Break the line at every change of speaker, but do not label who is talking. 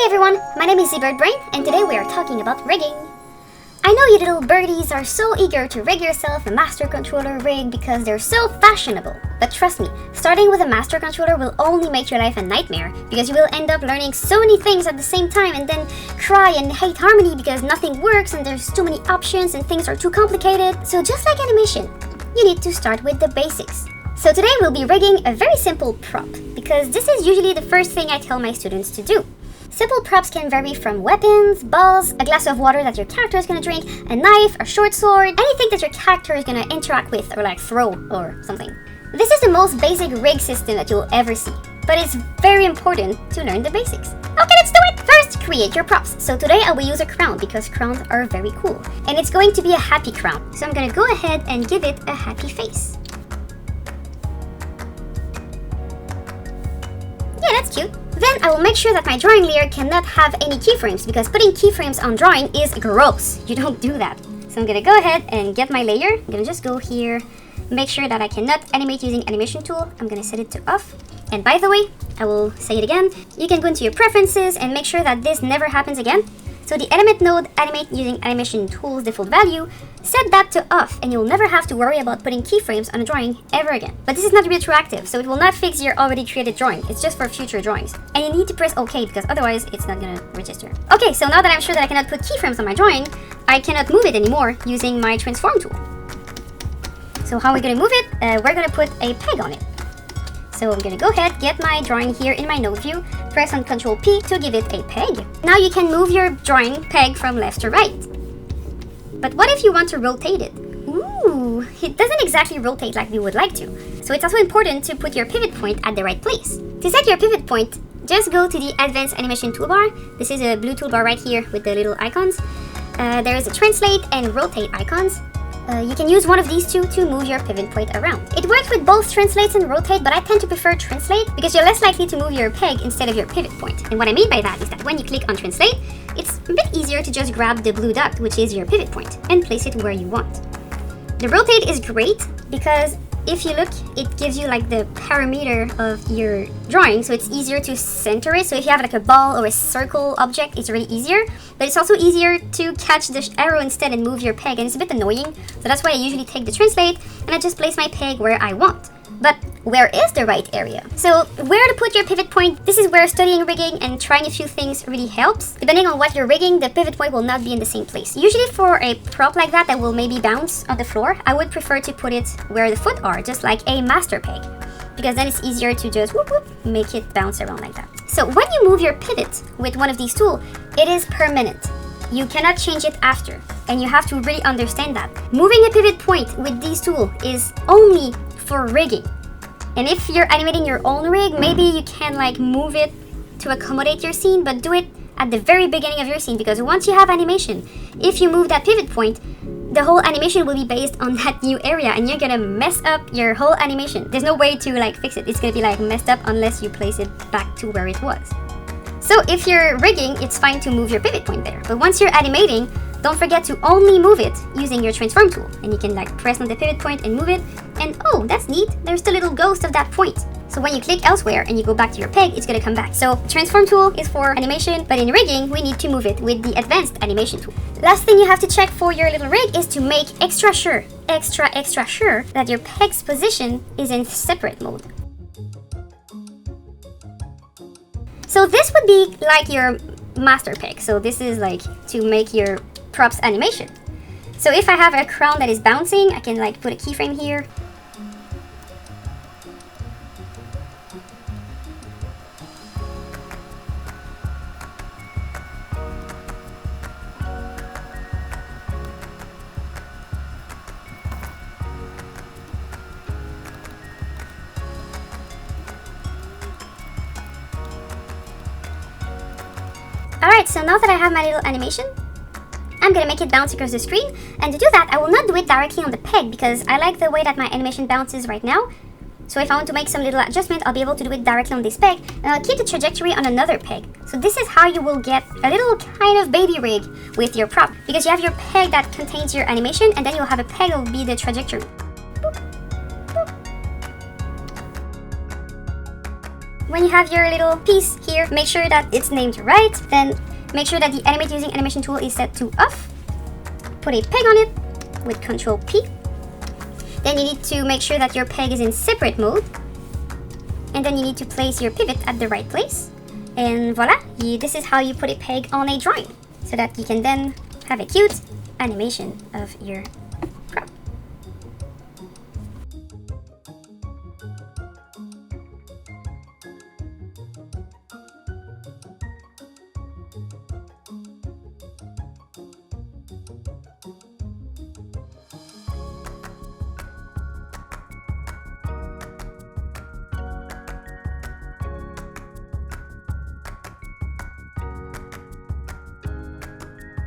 everyone, my name is ZeBirdBrain, and today we are talking about rigging. I know you little birdies are so eager to rig yourself a master controller rig because they're so fashionable. But trust me, starting with a master controller will only make your life a nightmare because you will end up learning so many things at the same time and then cry and hate Harmony because nothing works and there's too many options and things are too complicated. So just like animation, you need to start with the basics. So today we'll be rigging a very simple prop because this is usually the first thing I tell my students to do. Simple props can vary from weapons, balls, a glass of water that your character is going to drink, a knife, a short sword, anything that your character is going to interact with or like throw or something. This is the most basic rig system that you'll ever see, but it's very important to learn the basics. Okay, let's do it! First, create your props. So today I will use a crown because crowns are very cool. And it's going to be a happy crown. So I'm going to go ahead and give it a happy face. Yeah, that's cute. Then I will make sure that my drawing layer cannot have any keyframes because putting keyframes on drawing is gross. You don't do that. So I'm gonna go ahead and get my layer. I'm gonna just go here, make sure that I cannot animate using animation tool. I'm gonna set it to off. And by the way, I will say it again, you can go into your preferences and make sure that this never happens again. So the element node, animate using animation tools default value, set that to off and you'll never have to worry about putting keyframes on a drawing ever again. But this is not retroactive, so it will not fix your already created drawing. It's just for future drawings. And you need to press OK because otherwise it's not gonna register. Okay, so now that I'm sure that I cannot put keyframes on my drawing, I cannot move it anymore using my transform tool. So how are we gonna move it? We're gonna put a peg on it. So I'm gonna go ahead, get my drawing here in my node view, press on Ctrl P to give it a peg. Now you can move your drawing peg from left to right. But what if you want to rotate it? Ooh, it doesn't exactly rotate like we would like to. So it's also important to put your pivot point at the right place. To set your pivot point, just go to the Advanced Animation toolbar. This is a blue toolbar right here with the little icons. There is a Translate and Rotate icons. You can use one of these two to move your pivot point around. It works with both Translate and Rotate, but I tend to prefer Translate because you're less likely to move your peg instead of your pivot point. And what I mean by that is that when you click on Translate, it's a bit easier to just grab the blue dot, which is your pivot point, and place it where you want. The Rotate is great because if you look, it gives you like the parameter of your drawing, so it's easier to center it. So if you have like a ball or a circle object, it's really easier. But it's also easier to catch the arrow instead and move your peg, and it's a bit annoying. So that's why I usually take the Translate and I just place my peg where I want. But where is the right area? So where to put your pivot point? This is where studying rigging and trying a few things really helps. Depending on what you're rigging, the pivot point will not be in the same place. Usually for a prop like that will maybe bounce on the floor, I would prefer to put it where the foot are, just like a master peg. Because then it's easier to just whoop whoop, make it bounce around like that. So when you move your pivot with one of these tools, it is permanent. You cannot change it after, and you have to really understand that. Moving a pivot point with these tools is only for rigging. And if you're animating your own rig, maybe you can like move it to accommodate your scene, but do it at the very beginning of your scene because once you have animation, if you move that pivot point, the whole animation will be based on that new area and you're gonna mess up your whole animation. There's no way to like fix it. It's gonna be like messed up unless you place it back to where it was. So if you're rigging, it's fine to move your pivot point there. But once you're animating, don't forget to only move it using your transform tool. And you can like press on the pivot point and move it. And oh, that's neat. There's the little ghost of that point. So when you click elsewhere and you go back to your peg, it's gonna come back. So transform tool is for animation, but in rigging, we need to move it with the advanced animation tool. Last thing you have to check for your little rig is to make extra sure that your peg's position is in separate mode. So this would be like your master peg. So this is like to make your props animation. So if I have a crown that is bouncing, I can like put a keyframe here. Alright, so now that I have my little animation, I'm gonna make it bounce across the screen, and to do that, I will not do it directly on the peg because I like the way that my animation bounces right now. So if I want to make some little adjustment, I'll be able to do it directly on this peg, and I'll keep the trajectory on another peg. So this is how you will get a little kind of baby rig with your prop, because you have your peg that contains your animation, and then you'll have a peg that will be the trajectory. when you have your little piece here, make sure that it's named right. Then make sure that the animate using animation tool is set to off. Put a peg on it with Control P. Then you need to make sure that your peg is in separate mode. And then you need to place your pivot at the right place. And voila, this is how you put a peg on a drawing, so that you can then have a cute animation of your